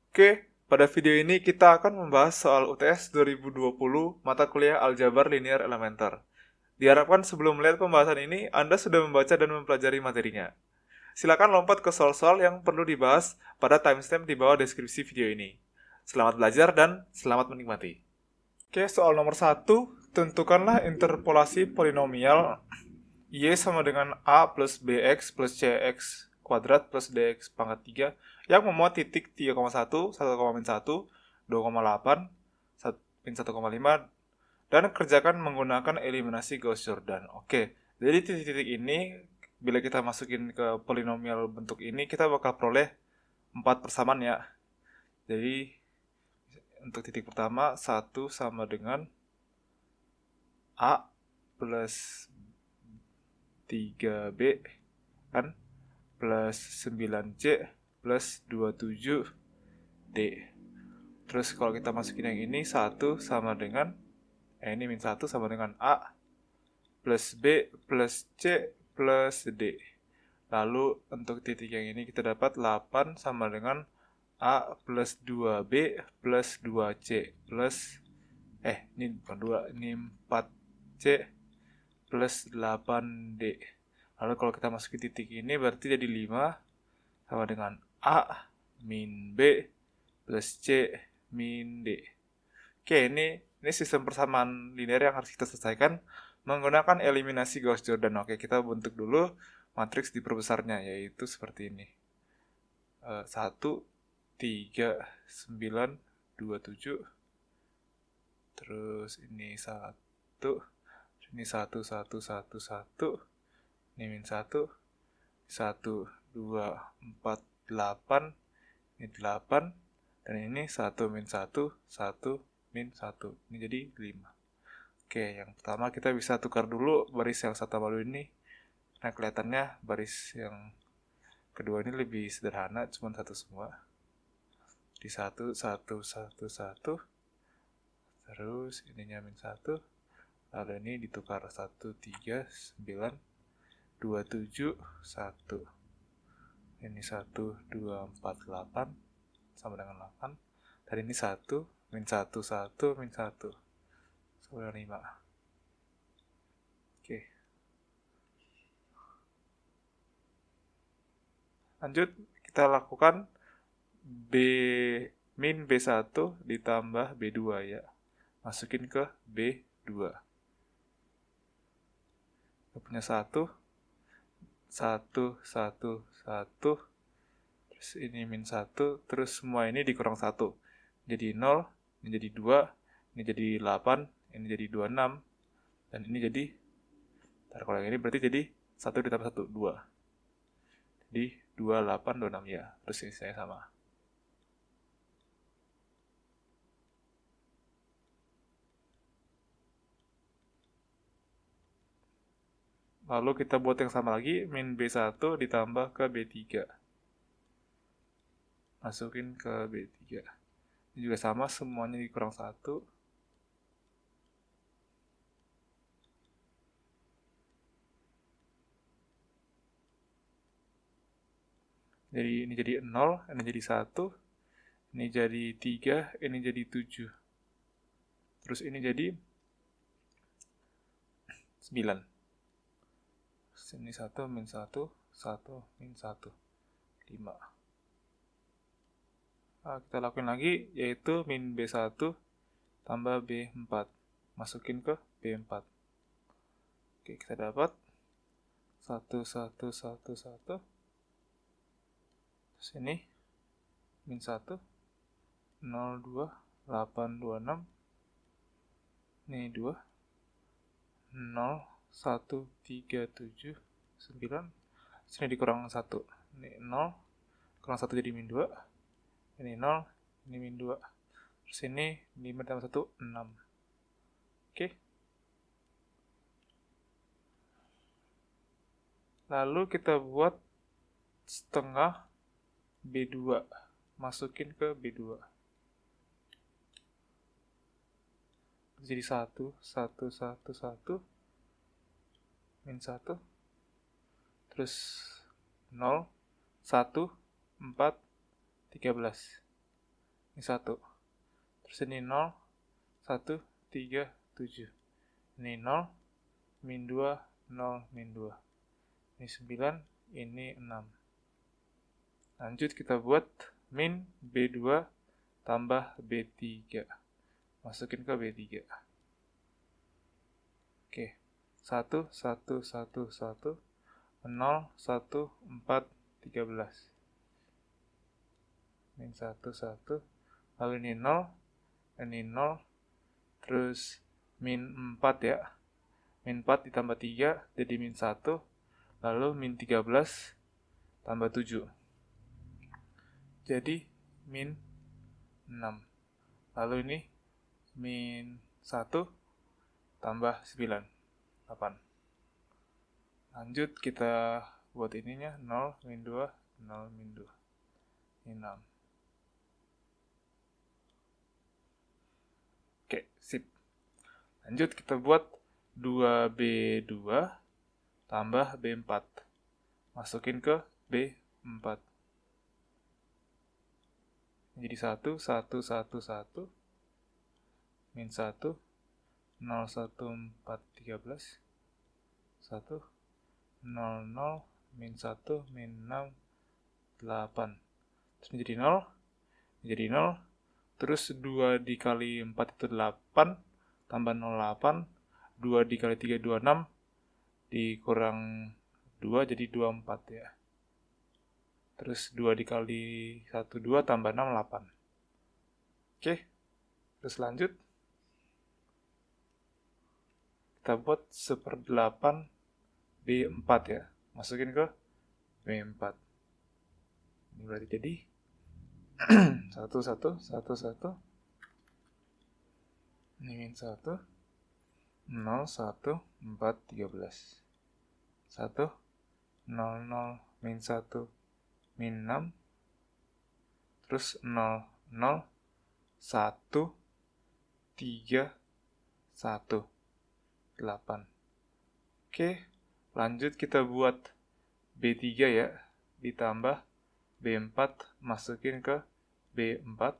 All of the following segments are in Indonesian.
Oke, pada video ini kita akan membahas soal UTS 2020 mata kuliah Aljabar Linear Elementer. Diharapkan sebelum melihat pembahasan ini, Anda sudah membaca dan mempelajari materinya. Silakan lompat ke soal-soal yang perlu dibahas pada timestamp di bawah deskripsi video ini. Selamat belajar dan selamat menikmati. Oke, soal nomor 1. Tentukanlah interpolasi polinomial Y sama dengan A plus BX plus CX kuadrat plus DX pangkat 3 yang memuat titik 3,1, 1,1, 2,8, min 1,5 dan kerjakan menggunakan eliminasi Gauss-Jordan. Oke, jadi titik-titik ini bila kita masukin ke polinomial bentuk ini kita bakal peroleh 4 persamaan ya. Jadi untuk titik pertama 1 sama dengan A plus 3B kan plus 9C plus 27D. Terus kalau kita masukin yang ini 1 sama dengan ini min 1 sama dengan A plus B plus C plus D. Lalu untuk titik yang ini kita dapat 8 sama dengan A plus 2B plus 2C plus ini bukan 2, ini 4C plus 8D. Lalu kalau kita masukin titik ini berarti jadi 5 sama dengan A min B plus C min D. Oke, ini sistem persamaan linear yang harus kita selesaikan menggunakan eliminasi Gauss-Jordan. Oke, kita bentuk dulu matriks diperbesarnya, yaitu seperti ini. 1, 3, 9, 2, 7. Terus ini 1, ini 1, 1, 1, 1. Ini min 1, 1, 2, 4, 8. Ini 8. Dan ini 1 min 1, 1 min 1. Ini jadi 5. Oke, yang pertama kita bisa tukar dulu baris yang satu sama ini. Nah, kelihatannya baris yang kedua ini lebih sederhana, cuma satu semua. Di 1, 1, 1, 1. Terus ininya min 1. Lalu ini ditukar 1, 3, 9, 2, 7, 1. Ini 1, 2, 4, 8. Sama dengan 8. Dan ini 1, min 1, 1, min 1. Sama dengan 5. Oke. Lanjut, kita lakukan B min B1 ditambah B2 ya. Masukin ke B2. Kita punya 1, 1, 1, 1. Terus ini min 1, terus semua ini dikurang 1. Jadi 0, ini jadi 2, ini jadi 8, ini jadi 26, dan ini jadi, kalau yang ini berarti jadi 1 ditambah 1, 2. Jadi 28, 26 ya, terus ini saya sama. Lalu kita buat yang sama lagi, min B1 ditambah ke B3. Masukin ke B3. Ini juga sama, semuanya dikurang 1. Jadi ini jadi 0, ini jadi 1, ini jadi 3, ini jadi 7. Terus ini jadi 9. Ini 1, min 1, 1, min 1, 5. Nah, kita lakuin lagi, yaitu min B1 tambah B4. Masukin ke B4. Oke, kita dapat 1, 1, 1, 1. Terus ini min 1, 0, 2, 8, 26. Ini 2, 0, 1, 3, 7, 9. Sini dikurang 1. Ini 0, kurang 1 jadi min 2. Ini 0, ini min 2. Terus ini 5 tambah 1, 6. Oke. Lalu kita buat setengah B2. Masukin ke B2. Jadi 1, 1, 1, 1. Min 1. Terus 0, 1, 4, 13. Ini 1. Terus ini 0, 1, 3, 7. Ini 0, min 2, 0, min 2. Ini 9, ini 6. Lanjut kita buat min B2 tambah B3. Masukin ke B3. Oke. 1, 1, 1, 1, 0, 1, 4, 13. Min 1, 1. Lalu ini 0, ini 0. Terus min 4 ya. Min 4 ditambah 3 jadi min 1. Lalu min 13 tambah 7. Jadi min 6. Lalu ini min 1 tambah 9. 8. Lanjut kita buat ininya 0, min 2, 0, min 2. Ini 6. Oke, sip. Lanjut kita buat 2B2 tambah B4. Masukin ke B4. Jadi 1, 1, 1, 1. Min 1. 0, 1, 4, 13. 1. 0, 0. Min 1, min 6, 8. Terus menjadi 0. Menjadi 0. Terus 2 dikali 4 itu 8. Tambah 0, 8. 2 dikali 3, 26. Dikurang 2 jadi 24 ya. Terus 2 dikali 1, 2 tambah 6, 8. Oke. Terus lanjut. Kita buat 1/8 B4 ya. Masukin ke B4. Ini berarti jadi 1, 1, 1, 1. Ini min 1. 0, 1, 4, 13. 1, 0, 0, min 1, min 6. Terus 0, 0, 1, 3, 1, 8. Oke, lanjut kita buat B3 ya. Ditambah B4, masukin ke B4.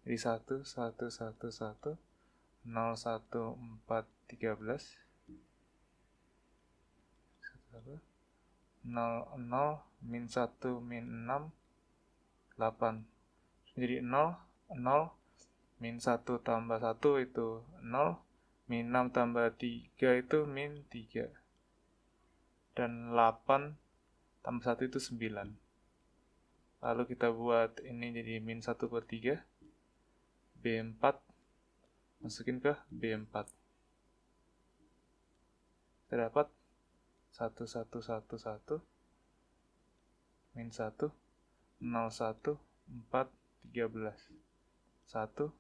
Jadi 1, 1, 1, 1, 0, 1, 4, 13. 0, 0, min 1, min 6, 8. Jadi 0, 0, min 1 tambah 1 itu 0, min 6 tambah 3 itu min 3. Dan 8 tambah 1 itu 9. Lalu kita buat ini jadi min 1/3. B4 masukin ke B4. Kita dapat 1, 1, 1, 1, min 1, 0, 1, 4, 13. 1,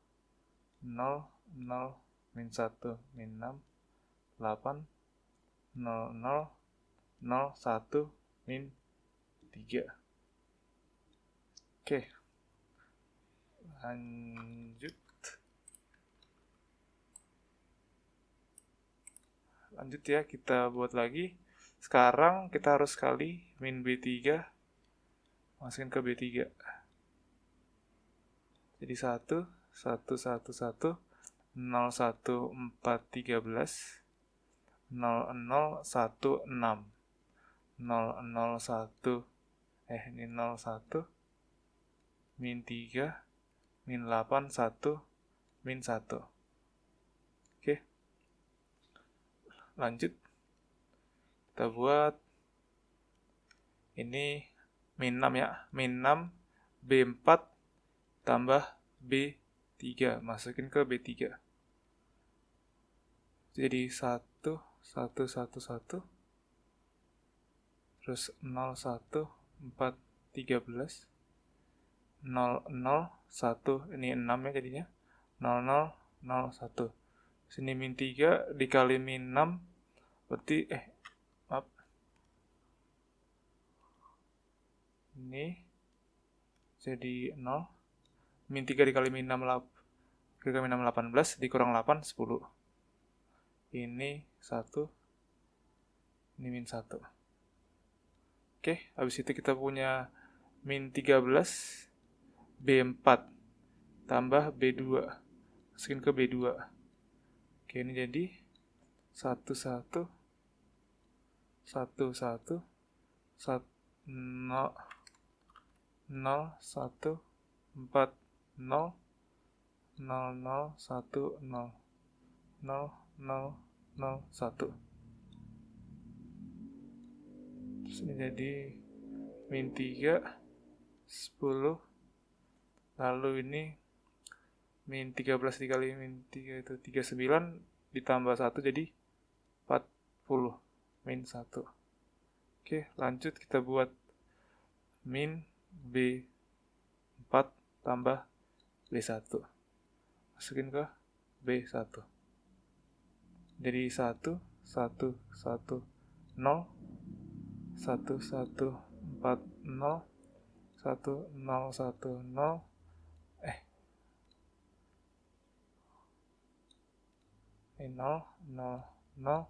0, 0, min 1, min 6, 8, 0, 0, 0, 1, min 3. Oke. Lanjut ya, kita buat lagi. Sekarang kita harus kali min B3. Masukin ke B3. Jadi 1, 1, 1, 1, 0, 1, 4, 13. 0, 0, 1, 6. 0, 0, 1. Ini 0, 1. Min 3. Min 8, 1. Min 1. Oke. Lanjut. Kita buat ini min 6 ya. Min 6 B4 tambah B3. Masukin ke B3. Jadi 1, 1, 1, 1. Terus 0, 1, 4, 13. 0, 0, 1. Ini 6 ya jadinya. 0, 0, 0, 1. Sini min 3 dikali min 6. Berarti, maaf. Ini jadi 0. Min 3 dikali min 6, 18. Dikurang 8, 10. Ini 1. Ini min 1. Oke, habis itu kita punya min 13 B4 tambah B2. Masukin ke B2. Oke, ini jadi 1, 1, 1, 1, 0, 0, 1, 4, 0, 0, 0, 1, 0, 0, 0, 0, 1. Terus ini jadi min 3, 10. Lalu ini min 13 dikali min 3 itu 39 ditambah 1 jadi 40 min 1. Oke, lanjut kita buat min B4 tambah B1. Masukin ke B1. Jadi 1, 1, 1, 0, 1, 1, 4, 0, 1, 0, 1, 0. Ini 0, 0, 0,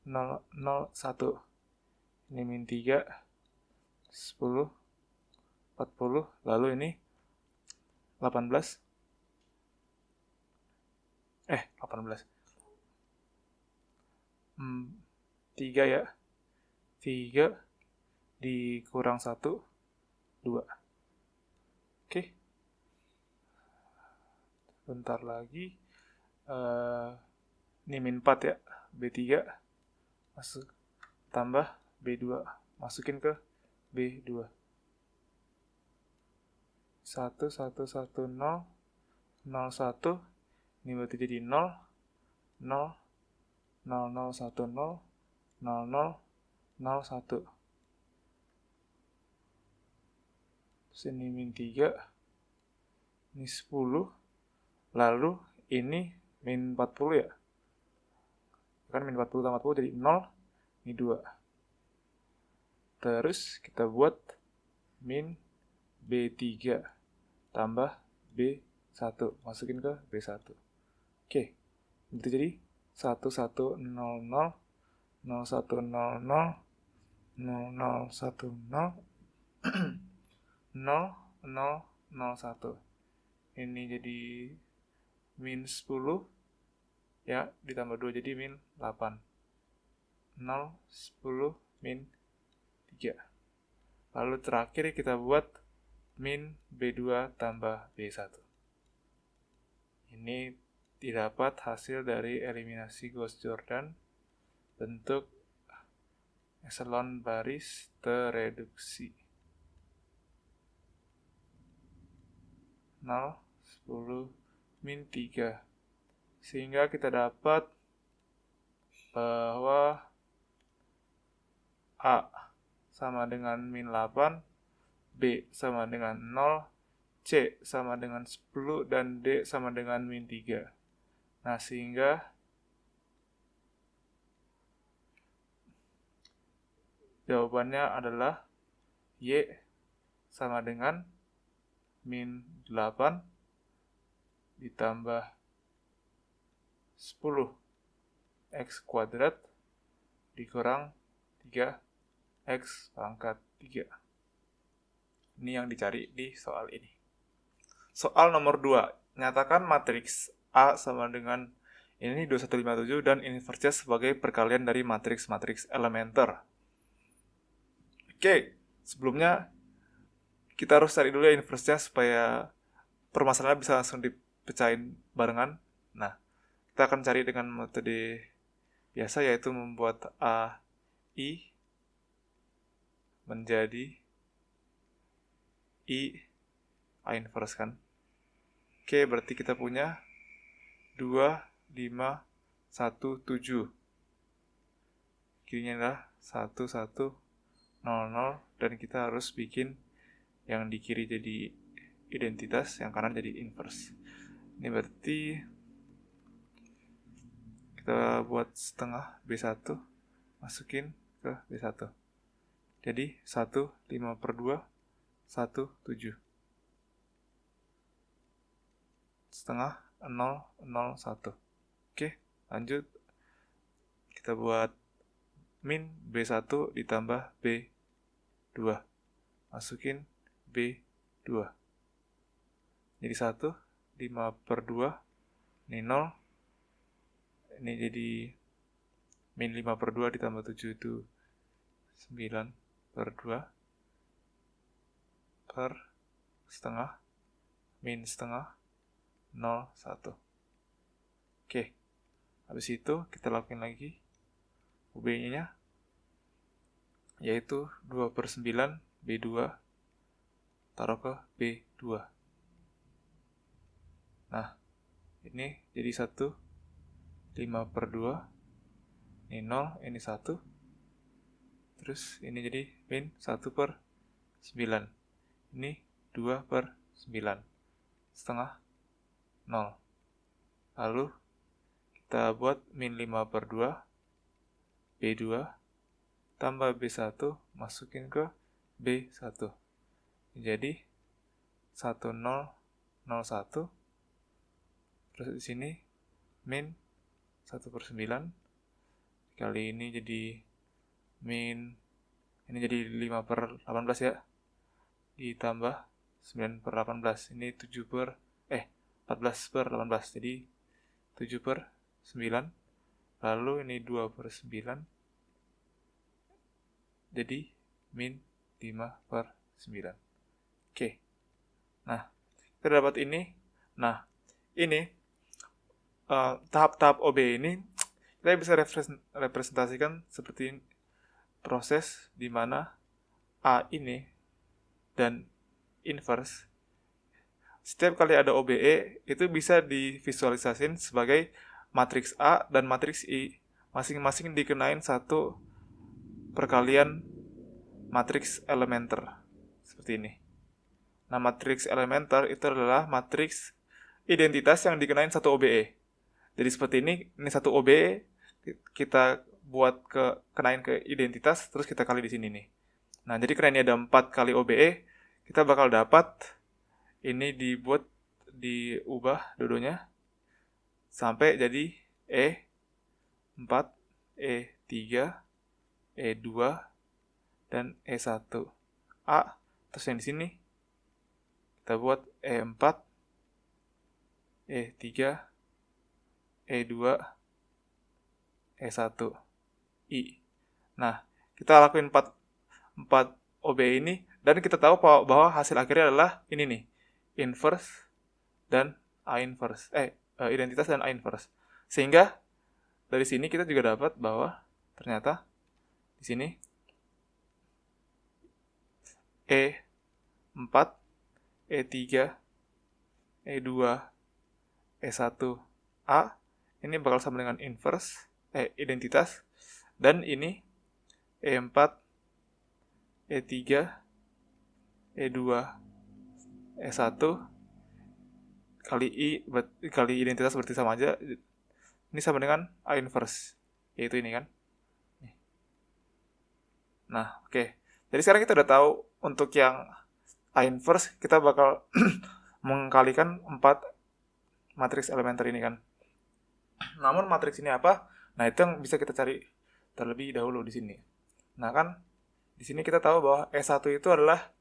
0, 0, 1. Ini min 3, 10, 40. Lalu ini 18. 18. 3 ya. 3 dikurang 1, 2. Oke. Bentar lagi. Ini min 4 ya. B3 masuk tambah B2. Masukin ke B2. 1, 1, 1, 0, 0, 1. Ini berarti jadi 0, 0, 0, 0, 1, 0, 0, 0, 0, 1. Terus ini min 3. Ini 10. Lalu ini min 40 ya. Kan min 40 tambah 40 jadi 0. Ini 2. Terus kita buat min B3 tambah B1. Masukin ke B1. Oke. Itu jadi 1, 1, 0, 0, 0, 1, 0, 0, 0, 0, 1, 0, 0, 0, 0, 1. Ini jadi min 10 ya, ditambah 2 jadi min 8. 0, 10, min 3. Lalu terakhir kita buat min B2 tambah B1. Ini didapat hasil dari eliminasi Gauss-Jordan bentuk eselon baris tereduksi. 0, 10, min 3. Sehingga kita dapat bahwa A sama dengan min 8, B sama dengan 0, C sama dengan 10, dan D sama dengan min 3. Nah, sehingga jawabannya adalah Y sama dengan min 8 ditambah 10 X kuadrat dikurang 3X pangkat 3. Ini yang dicari di soal ini. Soal nomor 2. Nyatakan matriks A sama dengan ini 2157 dan inversnya sebagai perkalian dari matriks-matriks elementer. Oke, sebelumnya kita harus cari dulu ya inversnya supaya permasalahannya bisa langsung dipecahin barengan. Nah, kita akan cari dengan metode biasa, yaitu membuat AI menjadi A inverse kan. Oke, berarti kita punya 2, 5, 1, 7. Kirinya adalah 1, 1, 0, 0. Dan kita harus bikin yang di kiri jadi identitas, yang kanan jadi inverse. Ini berarti kita buat setengah B1, masukin ke B1. Jadi 1, 5/2, 1, 7. Setengah 0, 0, 1. Oke, lanjut. Kita buat min B1 ditambah B2. Masukin B2. jadi 1, 5/2, ini 0, ini jadi min 5/2 ditambah 7 itu 9/2 per setengah, min setengah, 0, 1. Oke, habis itu kita lakukan lagi UB-nya, yaitu 2/9 B2 taruh ke B2. Nah, ini jadi 1, 5/2, ini 0, ini 1, terus ini jadi min 1/9, ini 2/9, setengah 0. Lalu kita buat min 5/2, B2, tambah B1, masukin ke B1. Jadi 1, 0, 0, 1. Terus di sini min 1/9. Kali ini jadi min, ini jadi 5/18 ya. Ditambah 9/18. Ini 14/18. Jadi 7/9. Lalu ini 2/9. Jadi min 5/9. Oke. Nah, kita dapat ini. Nah, ini tahap-tahap OB ini kita bisa representasikan seperti proses di mana A ini dan inverse. Setiap kali ada OBE itu bisa divisualisasikan sebagai matriks A dan matriks I. Masing-masing dikenain satu perkalian matriks elementer seperti ini. Nah, matriks elementer itu adalah matriks identitas yang dikenain satu OBE. Jadi seperti ini satu OBE kita buat kenain ke identitas, terus kita kali di sini nih. Nah, jadi karena ini ada 4 kali OBE, kita bakal dapat ini diubah dua-duanya sampai jadi E4, E3, E2, dan E1. A, terus yang di sini kita buat E4, E3, E2, E1, I. Nah, kita lakuin 4 OB ini, dan kita tahu bahwa hasil akhirnya adalah ini nih, inverse dan A inverse. Identitas dan A inverse. Sehingga dari sini kita juga dapat bahwa ternyata di sini E4, E3, E2, E1, A ini bakal sama dengan inverse, identitas, dan ini E4, E3, E2, E1 kali I kali identitas berarti sama aja. Ini sama dengan A inverse, yaitu ini kan. Nah, oke. Jadi sekarang kita udah tahu untuk yang A inverse kita bakal mengkalikan 4 matriks elementer ini kan. Namun matriks ini apa? Nah, itu yang bisa kita cari terlebih dahulu di sini. Nah, kan di sini kita tahu bahwa E1 itu adalah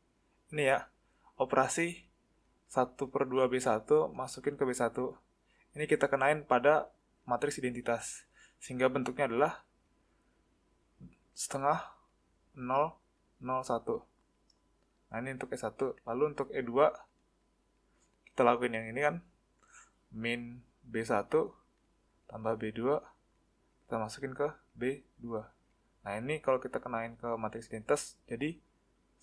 ini ya, operasi 1/2 B1 masukin ke B1. Ini kita kenain pada matriks identitas. Sehingga bentuknya adalah setengah 0, 0, 1. Nah, ini untuk E1. Lalu untuk E2 kita lakuin yang ini kan. Min B1 tambah B2 kita masukin ke B2. Nah, ini kalau kita kenain ke matriks identitas jadi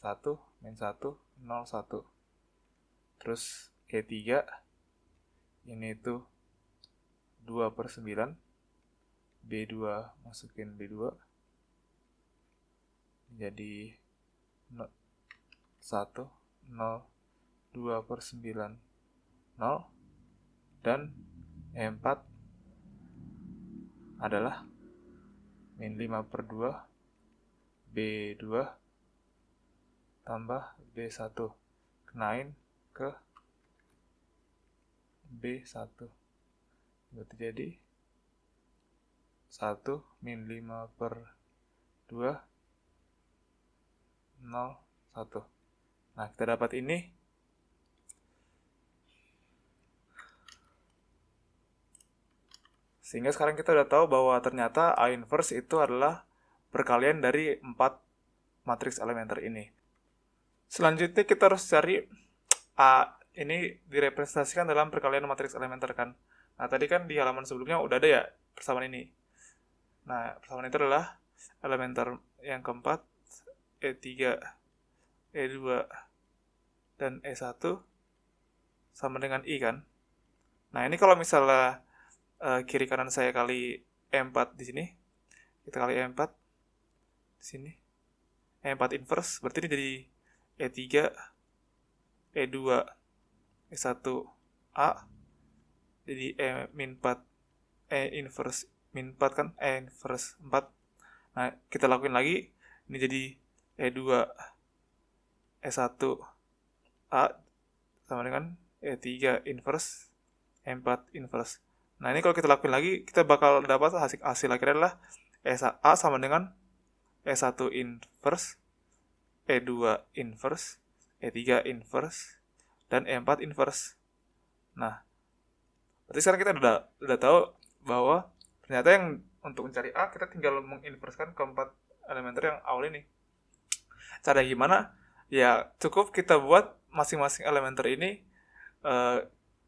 1, min 1, 0, 1. Terus E3 ini itu 2/9. B2 masukin B2 jadi 1, 0, 2/9, 0. Dan E4 adalah min 5/2 B2 tambah B1 kenain ke B1. Berarti jadi 1 min 5/2 0, 1. Nah, kita dapat ini. Sehingga sekarang kita udah tahu bahwa ternyata A inverse itu adalah perkalian dari 4 matriks elementer ini. Selanjutnya kita harus cari A ini direpresentasikan dalam perkalian matriks elementer kan. Nah, tadi kan di halaman sebelumnya udah ada ya persamaan ini. Nah, persamaan itu adalah elementer yang keempat, E3, E2, dan E1 sama dengan I kan. Nah, ini kalau misalnya kiri kanan saya kali E4 di sini, kita kali E4 di sini. E4 inverse, berarti ini jadi E3, E2, E1A, jadi E-4, E inverse min 4 kan, E inverse 4. Nah, kita lakuin lagi, ini jadi E2, E1A sama dengan E3 inverse, E4 inverse. Nah, ini kalau kita lakuin lagi, kita bakal dapat hasil akhirnya adalah A sama dengan E1 inverse, E2 inverse, E3 inverse, dan E4 inverse. Nah, berarti sekarang kita udah tahu bahwa ternyata yang untuk mencari A, kita tinggal menginverskan keempat elementer yang awal ini. Cara gimana? Ya, cukup kita buat masing-masing elementer ini,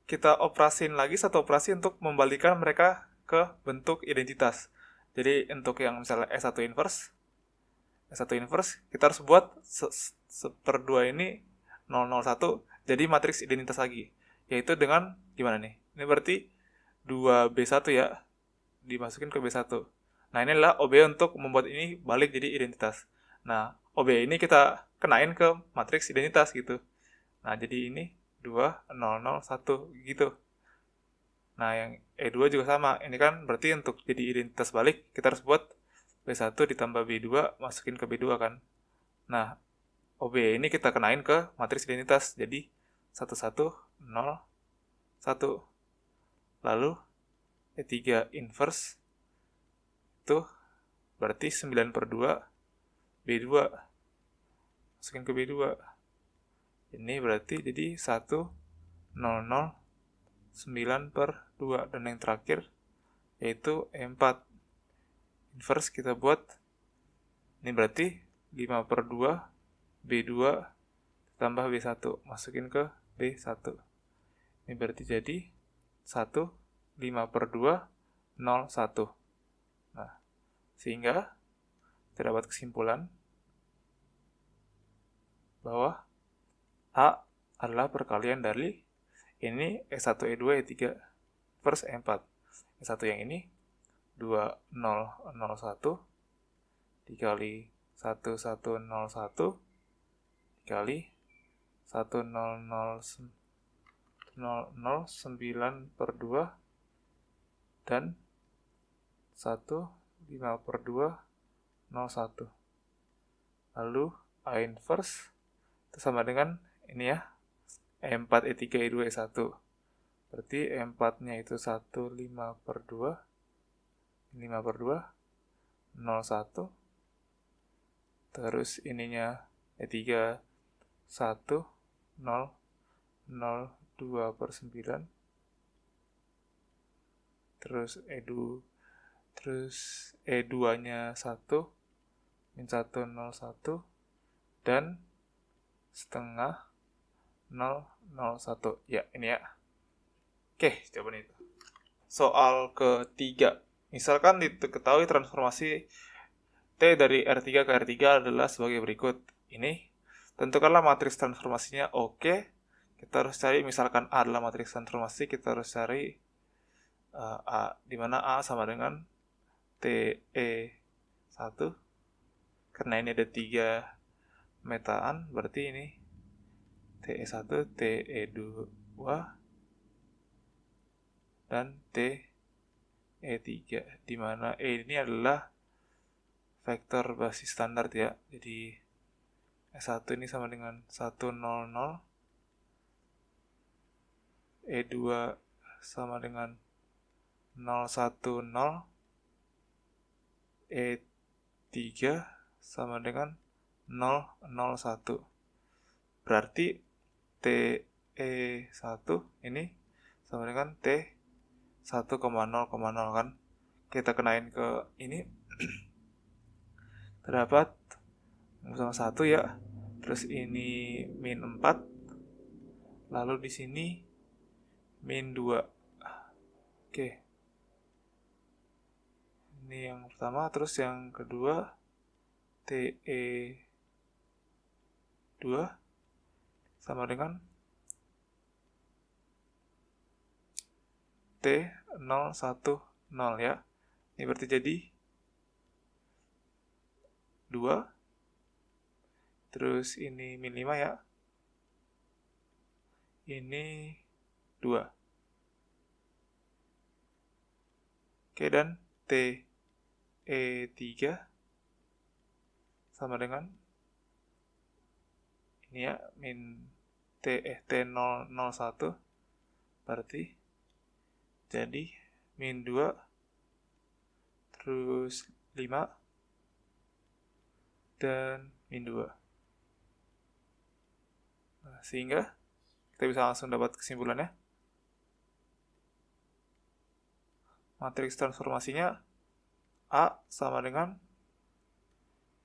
kita operasin lagi satu operasi untuk membalikan mereka ke bentuk identitas. Jadi untuk yang misalnya S1 inverse, kita harus buat seperdua ini 001 jadi matriks identitas lagi. Yaitu dengan, gimana nih? Ini berarti 2B1 ya, dimasukin ke B1. Nah, ini adalah OB untuk membuat ini balik jadi identitas. Nah, OB ini kita kenain ke matriks identitas gitu. Nah, jadi ini 2, 0, 0, 1 gitu. Nah, yang E2 juga sama. Ini kan berarti untuk jadi identitas balik, kita harus buat B1 ditambah B2, masukin ke B2 kan. Nah, OB ini kita kenain ke matriks identitas. Jadi, 1, 1, 0, 1. Lalu, E3 inverse, itu berarti 9/2, B2. Masukin ke B2. Ini berarti jadi 1, 0, 0, 9/2. Dan yang terakhir yaitu E4 inverse kita buat, ini berarti 5/2 B2 tambah B1, masukin ke B1. Ini berarti jadi 1, 5/2, 0, 1. Nah, sehingga terdapat kesimpulan bahwa A adalah perkalian dari ini E1, E2, E3 verse E4. E1 yang ini 2, 0, 0, 1 dikali 1, 1, 0, 1 dikali 1, 0, 0, 0, 9/2 dan 1, 5/2, 0, 1. Lalu A inverse itu sama dengan ini ya, E4, E3, E2, E1. Berarti E4-nya itu 1, 5/2, 5/2, 0, 1. Terus ininya E3, 1, 0, 0, 2/9. Terus E2-nya 1, min 1, 0, 1. Dan setengah 0, 0, 1. Ya, ini ya. Oke, jawaban itu. Soal ketiga. Misalkan diketahui transformasi T dari R3 ke R3 adalah sebagai berikut. Ini, tentukanlah matriks transformasinya. Oke, kita harus cari, misalkan A adalah matriks transformasi, kita harus cari A, di mana A sama dengan TE1. Karena ini ada 3 metaan, berarti ini TE1, TE2, dan TE3, di mana E ini adalah vektor basis standar ya. Jadi E1 ini sama dengan 1, 0, 0, E2 sama dengan 0, 1, 0, E3 sama dengan 0, 0, 1. Berarti TE1 ini sama dengan T1 1,0,0 kan. Kita kenain ke ini. Terdapat sama 1 ya. Terus ini min 4. Lalu di sini min 2. Oke. Ini yang pertama, terus yang kedua TE 2 sama dengan T010 ya. Ini berarti jadi 2. Terus ini min 5 ya. Ini 2. Oke, dan TE3 sama dengan ini ya, min T001 berarti jadi min 2 terus 5 dan min 2. Nah, sehingga kita bisa langsung dapat kesimpulannya. Matriks transformasinya A sama dengan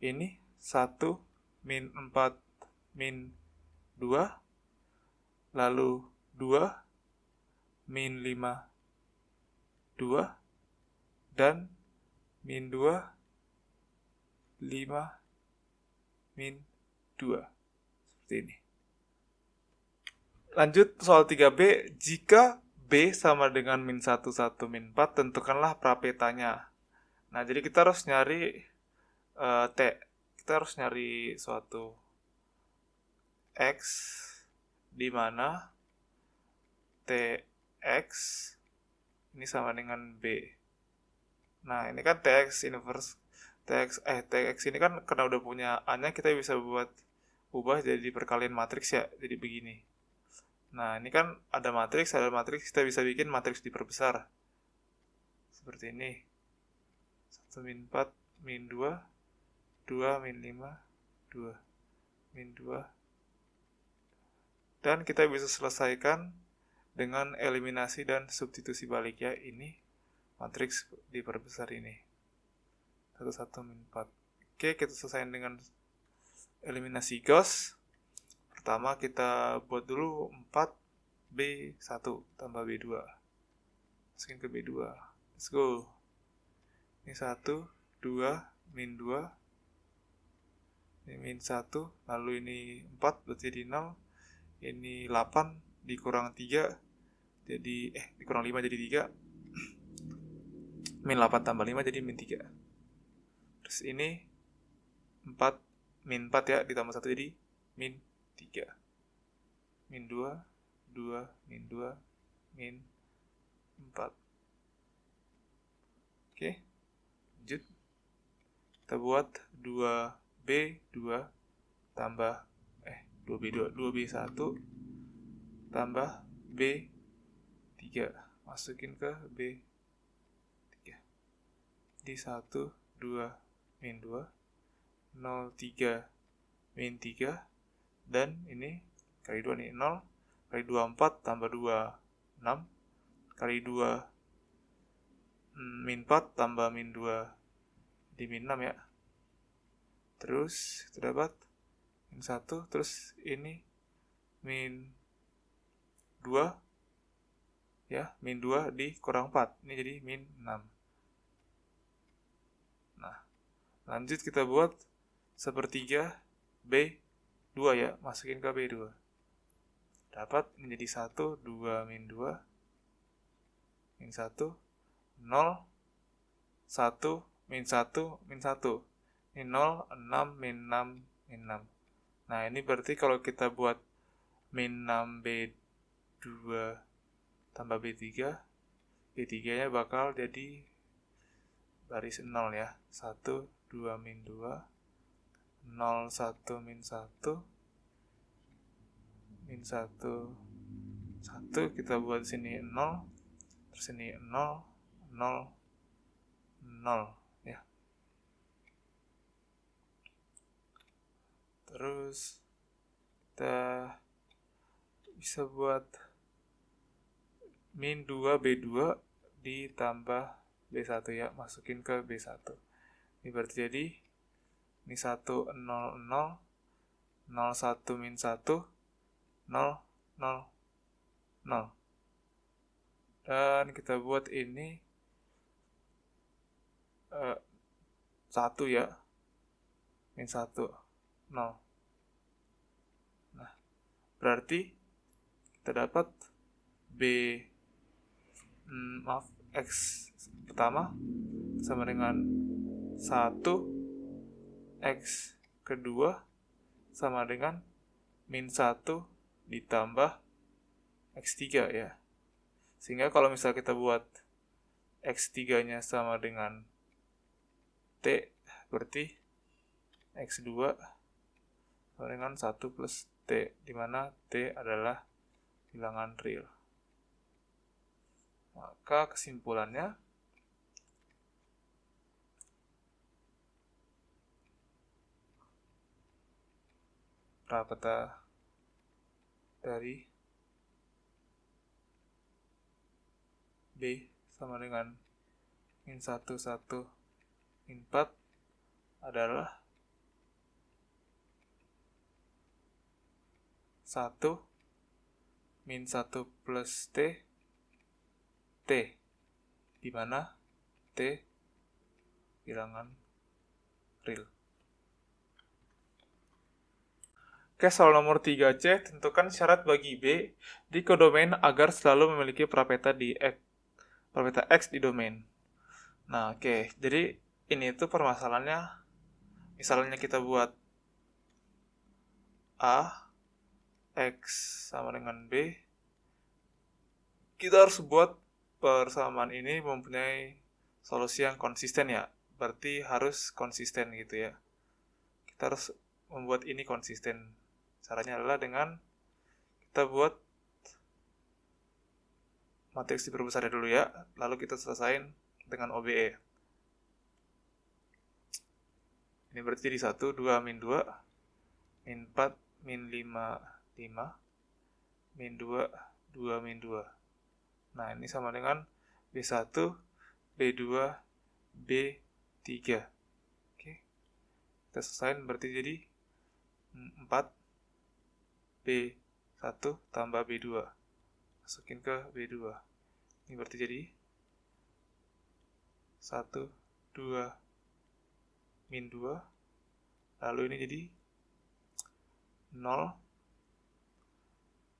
ini 1 min 4 min 2, lalu 2 min 5 2, dan min 2 5 min 2. Seperti ini. Lanjut soal 3B. Jika B sama dengan min 1, 1, min 4, tentukanlah prapetanya. Nah, jadi kita harus nyari kita harus nyari suatu X di mana TX ini sama dengan B. Nah, ini kan TX inverse TX ini kan karena udah punya A-nya, kita bisa ubah jadi perkalian matriks ya. Jadi begini. Nah, ini kan ada matriks, kita bisa bikin matriks diperbesar. Seperti ini. 1 min 4 min 2, 2 min 5, 2 min 2. Dan kita bisa selesaikan dengan eliminasi dan substitusi balik ya. Ini matriks diperbesar ini. 1, 1 min 4. Oke, kita selesaikan dengan eliminasi Gauss. Pertama kita buat dulu 4B1 tambah B2. Masukin ke B2. Let's go. Ini 1, 2, min 2. Ini min 1, lalu ini 4 berarti jadi 0. Ini 8 dikurang 3 jadi dikurang 5 jadi 3. Min 8 tambah 5 jadi min 3. Terus ini 4 min 4 ya, ditambah 1 jadi min 3. Min 2, 2, min 2, min 4. Oke, lanjut. Kita buat 2B2 tambah 2B1 tambah B3. Masukin ke B3. Di 1, 2, min 2, 0, 3, min 3, dan ini kali 2 nih, 0, kali 2, 4, tambah 2, 6, kali 2, min 4, tambah min 2, di min 6 ya. Terus kita dapat min 1, terus ini min 2, ya, min 2 dikurang 4, ini jadi min 6. Nah, lanjut kita buat sepertiga B2 ya, masukin ke B2. Dapat menjadi 1, 2, min 2, min 1, 0, 1, min 1, min 1. Ini 0, 6, min 6, min 6. Nah, ini berarti kalau kita buat min 6 B2 tambah B3, B3-nya bakal jadi baris 0 ya. 1, 2, min 2, 0, 1, min 1, min 1, 1, kita buat sini 0, terus ini 0, 0, 0 ya. Terus kita bisa buat min 2 B2 ditambah B1 ya, masukin ke B1. Ini berarti jadi ini 1, 0, 0, 0, 1, min 1, 0, 0, 0. Dan kita buat ini 1 ya, min 1, 0. Nah, berarti kita dapat X pertama sama dengan 1, X kedua sama dengan min 1 ditambah X3 ya. Sehingga kalau misalnya kita buat X3-nya sama dengan T, berarti X2 sama dengan 1 plus T, di mana T adalah bilangan real. Maka kesimpulannya, prapta dari B sama dengan min 1, 1, min 4 adalah 1 min 1 plus T, di mana T bilangan real. Oke, soal nomor 3C, tentukan syarat bagi B di kodomain agar selalu memiliki prapta X di domain. Nah, oke, jadi ini tuh permasalahannya, misalnya kita buat A, X sama dengan B, kita harus buat persamaan ini mempunyai solusi yang konsisten ya, berarti harus konsisten gitu ya. Kita harus membuat ini konsisten. Caranya adalah dengan kita buat matriks diperbesar dulu ya, lalu kita selesain dengan OBE. Ini berarti jadi 1, 2, min 2, min 4, min 5, 5, min 2, 2, min 2. Nah, ini sama dengan B1, B2, B3. Oke. Kita selesain berarti jadi 4 B1 tambah B2. Masukin ke B2. Ini berarti jadi 1, 2, min 2. Lalu ini jadi 0,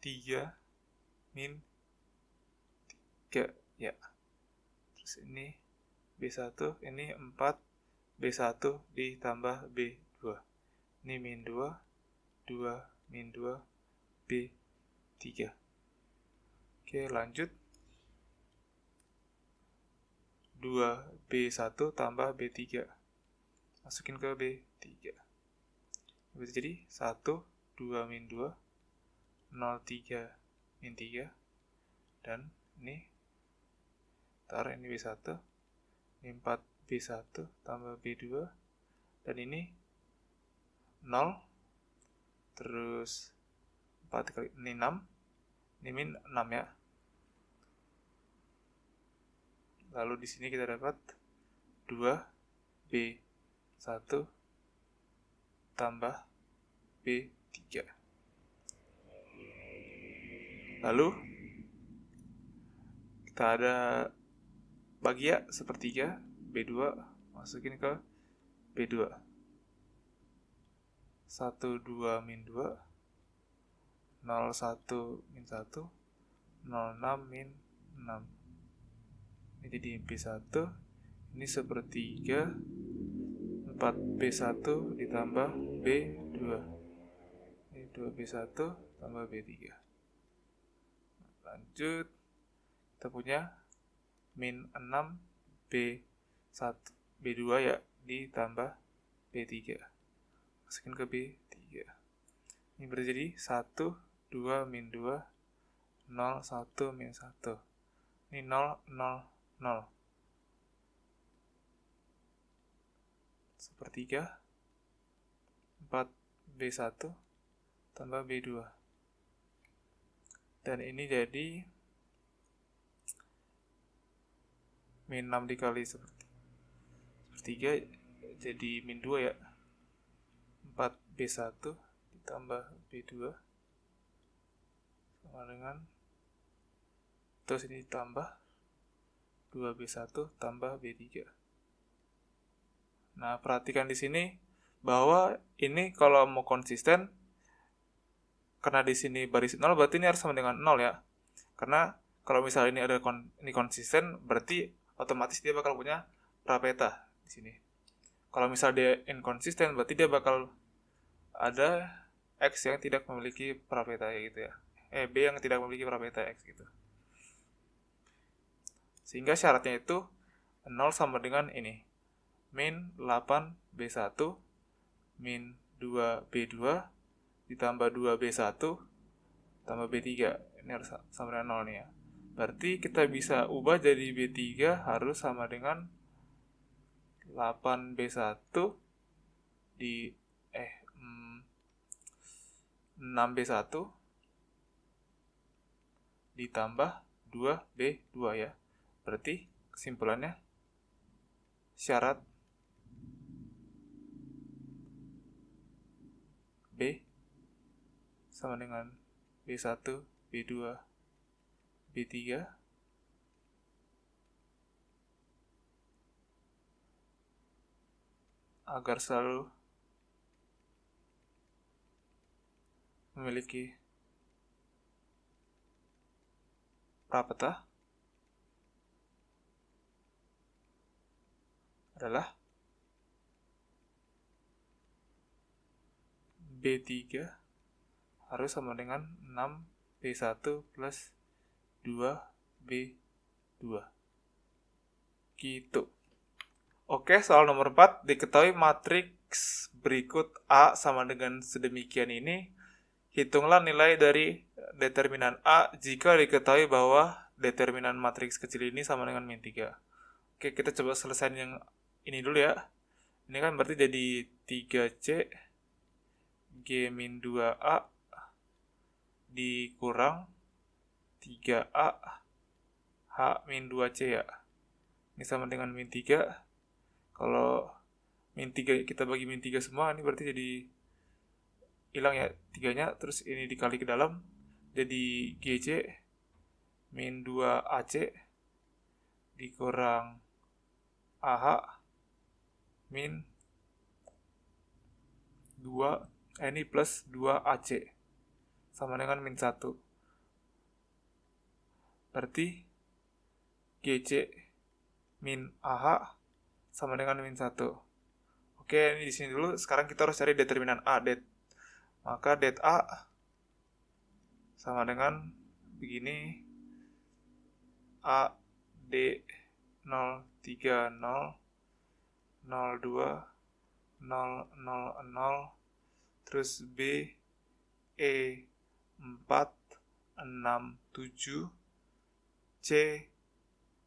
3, min 3 ya. Terus ini B1, ini 4 B1 ditambah B2. Ini min 2, 2, min 2, B3. Oke, lanjut. 2B1 tambah B3. Masukin ke B3. Berarti jadi 1, 2, min 2, 0, 3, min 3. Dan ini taruh ini B1, ini 4B1 tambah B2, dan ini 0, terus 4 kali, ini 6, ini min 6 ya. Lalu di sini kita dapat 2B1 tambah B3. Lalu kita ada bagi ya sepertiga, B2 masukin ke B2. 1, 2, min 2, 0, 1, min 1, 0, 6, min 6. Ini jadi B1, ini sepertiga, 4B1 ditambah B2. Ini 2B1 tambah B3. Lanjut, kita punya min 6 B1, B2 ya, ditambah B3. Masukin ke B3. Ini berarti jadi 1, 2, min 2, 0, 1, min 1. Ini 0, 0, 0. Sepertiga, 4B1 tambah B2. Dan ini jadi min 6 dikali sepertiga jadi min 2 ya. 4B1 ditambah B2 sama dengan, terus ini ditambah 2B1 tambah B3. Nah, perhatikan di sini bahwa ini kalau mau konsisten, karena di sini baris 0 berarti ini harus sama dengan 0 ya. Karena kalau misalnya ini ada ini konsisten, berarti otomatis dia bakal punya prapeta di sini. Kalau misalnya dia inkonsisten, berarti dia bakal ada X yang tidak memiliki prapeta gitu ya. B yang tidak memiliki prapeta X gitu. Sehingga syaratnya itu 0 sama dengan ini. Min 8B1 min 2B2 ditambah 2B1 tambah B3. Ini harus sama dengan 0 nih ya. Berarti kita bisa ubah jadi B3 harus sama dengan 8B1 di 6B1 ditambah 2B2 ya. Berarti kesimpulannya syarat B sama dengan B1, B2, B3 agar selalu memiliki prapeta adalah B3 harus sama dengan 6B1 plus 2B2 gitu. Oke, soal nomor 4, diketahui matriks berikut A sama dengan sedemikian ini. Hitunglah nilai dari determinan A jika diketahui bahwa determinan matriks kecil ini sama dengan min 3. Oke, kita coba selesaiin yang ini dulu ya. Ini kan berarti jadi 3C G min 2A dikurang 3A H min 2C ya. Ini sama dengan min 3. Kalau min 3 kita bagi min 3 semua, ini berarti jadi hilang ya 3-nya. Terus ini dikali ke dalam, jadi GC min 2AC dikurang AH min 2, ini plus 2AC sama dengan min 1. Berarti GC min AH sama dengan min 1. Oke, ini di sini dulu. Sekarang kita harus cari determinan A, det. Maka det A sama dengan begini. A D 030 02 000 terus B E 467 C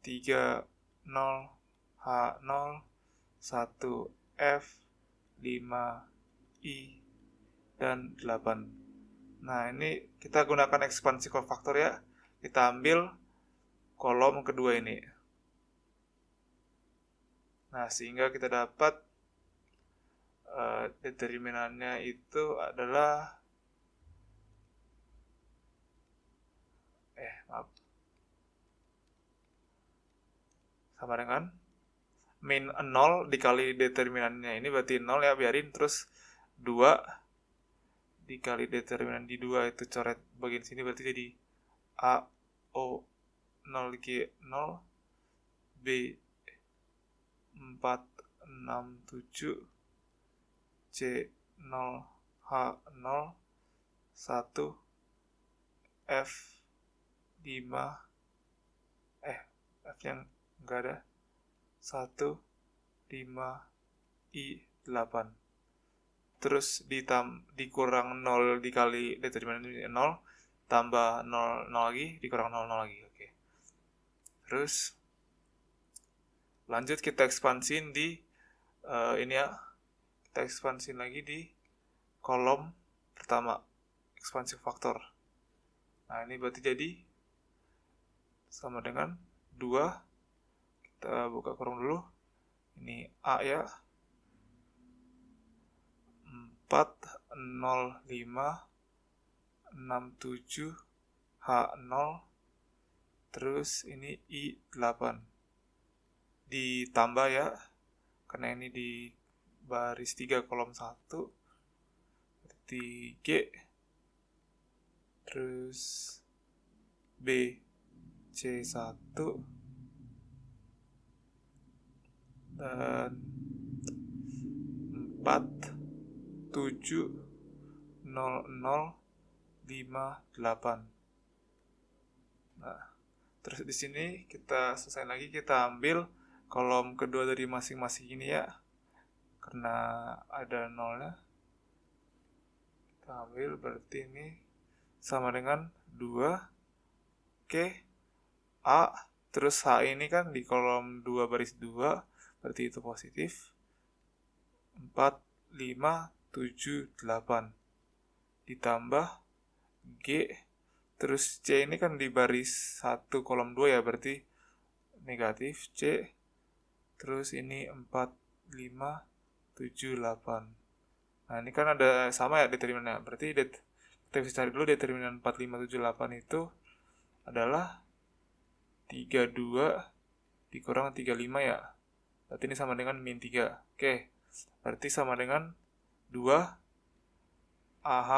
30 H0 1 F 5 I dan 8. Nah, ini kita gunakan ekspansi kofaktor ya. Kita ambil kolom kedua ini. Nah, sehingga kita dapat determinannya itu adalah sama dengan min 0 dikali determinannya ini berarti 0 ya, biarin. Terus 2 dikali determinan di 2 itu coret bagian sini, berarti jadi A O 0 G 0 B 467 C 0 H 0 1 F 5 F yang enggak ada 1 5 I 8. Terus dikurang 0 dikali determinan 0 tambah 0 lagi dikurang 0 lagi. Oke. Terus lanjut kita ekspansin di ini ya. Kita ekspansin lagi di kolom pertama, ekspansi faktor. Nah, ini berarti jadi sama dengan 2. Kita buka kurung dulu. Ini A ya. 40567 H0, terus ini I8 ditambah ya, karena ini di baris 3 kolom 1, berarti G, terus B C1 dan 470058. Nah, terus di sini kita selesai lagi, kita ambil kolom kedua dari masing-masing ini ya, karena ada nolnya. Kita ambil, berarti ini sama dengan 2 K A, terus H ini kan di kolom 2 baris 2, berarti itu positif. 4578 ditambah G, terus C ini kan di baris 1 kolom 2 ya, berarti negatif C, terus ini 4578. Nah, ini kan ada sama ya determinannya, berarti kita bisa cari dulu determinan 4578 itu adalah 32 dikurang 35 ya, berarti ini sama dengan min 3. Oke, berarti sama dengan 2 AH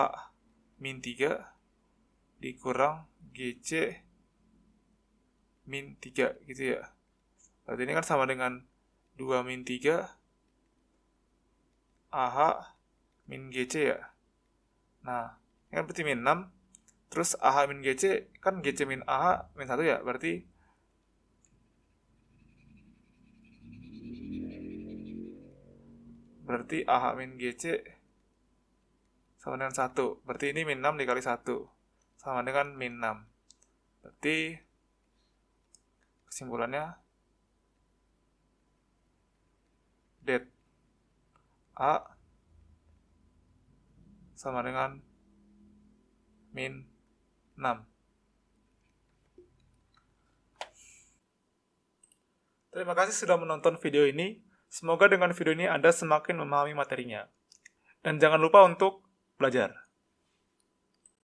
min 3 dikurang GC min 3 gitu ya. Berarti ini kan sama dengan 2 min 3 AH min GC ya. Nah, ini kan berarti min 6. Terus AH min GC, kan GC min AH min 1 ya. Berarti AH min GC sama dengan 1. Berarti ini min 6 dikali 1 sama dengan min 6. Berarti kesimpulannya det A sama dengan min 6. Terima kasih sudah menonton video ini. Semoga dengan video ini Anda semakin memahami materinya. Dan jangan lupa untuk belajar.